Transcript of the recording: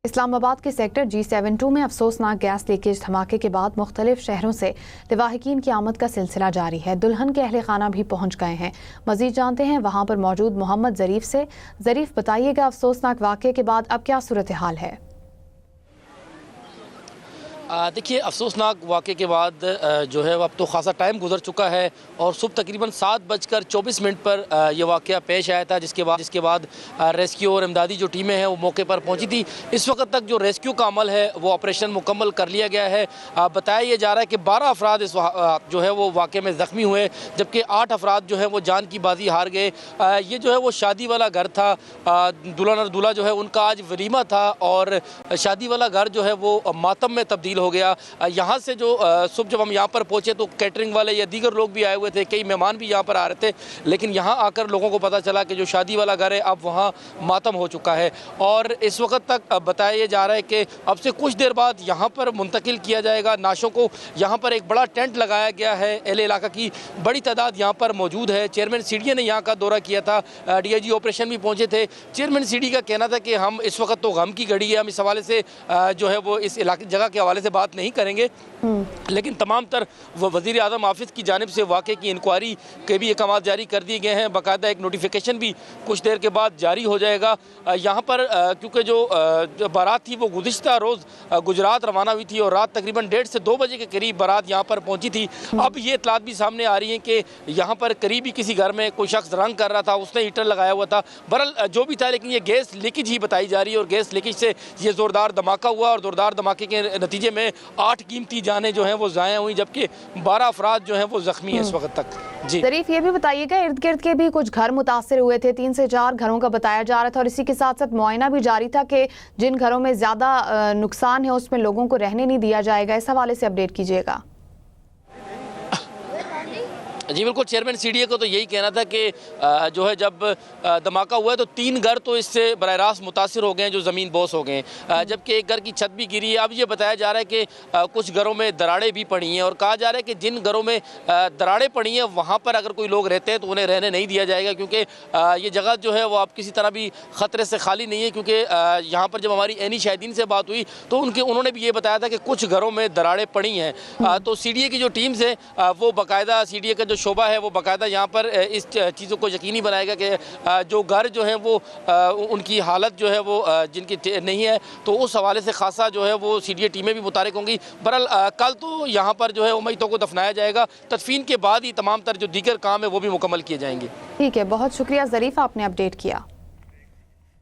इस्लामाबाद के sector G72 में अफसोसनाक गैस लीकेज धमाके के बाद मुख्तलिफ शहरों से लवाहिकीन की आमद का सिलसिला जारी है। दुल्हन के अहले खाना भी पहुंच गए हैं। मजीद जानते हैं वहां पर मौजूद मोहम्मद ज़रीफ से। ज़रीफ, बताइएगा अफसोसनाक वाक़े के बाद अब क्या सूरत हाल है? देखिए, अफसोसनाक वाक़े के बाद जो है अब तो ख़ासा टाइम गुजर चुका है और सुबह तकरीबन 7:24 पर यह वाक़या पेश आया था, जिसके बाद रेस्क्यू और इमदादी जो टीमें हैं वो मौके पर पहुंची थी। इस वक्त तक जो रेस्क्यू का अमल है वो ऑपरेशन मुकम्मल कर लिया गया है। बताया यह जा रहा है कि 12 अफराद इस जो है वो वाक़े में ज़ख्मी हुए, जबकि 8 अफराद जो है वो जान की बाजी हार गए। ये जो है वो शादी वाला घर था, दुल्हन और दूल्हा जो है उनका आज वलीमा था और शादी वाला घर जो है वो मातम में तब्दील हो गया। यहाँ से जो सुबह जब हम यहाँ पर पहुँचे तो कैटरिंग वाले या दीगर लोग भी आए हुए थे, कई मेहमान भी यहाँ पर आ रहे थे, लेकिन यहाँ आकर लोगों को पता चला कि जो शादी वाला घर है अब वहाँ मातम हो चुका है। और इस वक्त तक बताया जा रहा है कि अब से कुछ देर बाद यहाँ पर मुंतकिल किया जाएगा नाशों को। यहाँ पर एक बड़ा टेंट लगाया गया है। अहले इलाका की बड़ी तादाद यहाँ पर मौजूद है। चेयरमैन सीडी ने यहाँ का दौरा किया था, DIG ऑपरेशन भी पहुँचे थे। चेयरमैन सीडी का कहना था कि हम इस वक्त तो गम की घड़ी है, हम इस हवाले से जो है वो इस इलाके जगह के हवाले से बात नहीं करेंगे, लेकिन तमाम तर वज़ीर आज़म ऑफिस की जानिब से वाक़े की इंक्वायरी के भी अहकाम जारी कर दिए गए हैं। बाकायदा एक नोटिफिकेशन भी कुछ देर के बाद जारी हो जाएगा। यहाँ पर क्योंकि जो बारात थी वो गुज़िश्ता रोज़ गुजरात रवाना हुई थी और रात तकरीबन 1:30 से 2 बजे के करीब बारात यहाँ पर पहुँची थी। अब ये इतलात भी सामने आ रही हैं कि यहाँ पर करीबी किसी घर में कोई शख्स रंग कर रहा था, उसने हीटर लगाया हुआ था। बहरहाल जो भी था, लेकिन ये गैस लीकेज ही बताई जा रही है और गैस लीकेज से ये ज़ोरदार धमाका हुआ और ज़ोरदार धमाके के नतीजे में 8 कीमती जानें जो हैं वो ज़ाया हुई, जबकि 12 अफराद जो हैं वो ज़ख्मी हैं इस वक्त तक। जी ज़रीफ, ये भी बताइएगा, इर्द गिर्द के भी कुछ घर मुतासर हुए थे, 3 से 4 घरों का बताया जा रहा था और इसी के साथ साथ मुआयना भी जारी था कि जिन घरों में ज़्यादा नुकसान है उसमें लोगों को रहने नहीं दिया जाएगा। इस हवाले से अपडेट कीजिएगा। जी बिल्कुल, चेयरमैन CDA को तो यही कहना था कि जो है जब धमाका हुआ है तो 3 घर तो इससे बराह रास्त मुतासिर हो गए हैं, जो ज़मीन बोस हो गए हैं, जबकि एक घर की छत भी गिरी है। अब ये बताया जा रहा है कि कुछ घरों में दरारें भी पड़ी हैं और कहा जा रहा है कि जिन घरों में दरारें पड़ी हैं वहाँ पर अगर कोई लोग रहते हैं तो उन्हें रहने नहीं दिया जाएगा, क्योंकि ये जगह जो है वो अब किसी तरह भी ख़तरे से खाली नहीं है। क्योंकि यहाँ पर जब हमारी एनी शाहिदीन से बात हुई तो उन्होंने भी ये बताया था कि कुछ घरों में दरारें पड़ी हैं। तो CDA की जो टीम्स है वो बाकायदा CDA का जो शोबा है वो बाकायदा यहाँ पर इस चीज़ों को यकीनी बनाएगा कि जो घर जो हैं वो उनकी हालत जो है वो जिनकी नहीं है, तो उस हवाले से खासा जो है वो CDA टीमें भी मुतारिक होंगी। बहरहाल कल तो यहाँ पर जो है मैयतों को दफनाया जाएगा, तदफीन के बाद ही तमाम तर जो दीगर काम है वो भी मुकम्मल किए जाएंगे। ठीक है, बहुत शुक्रिया ज़रीफ, आपने अपडेट किया।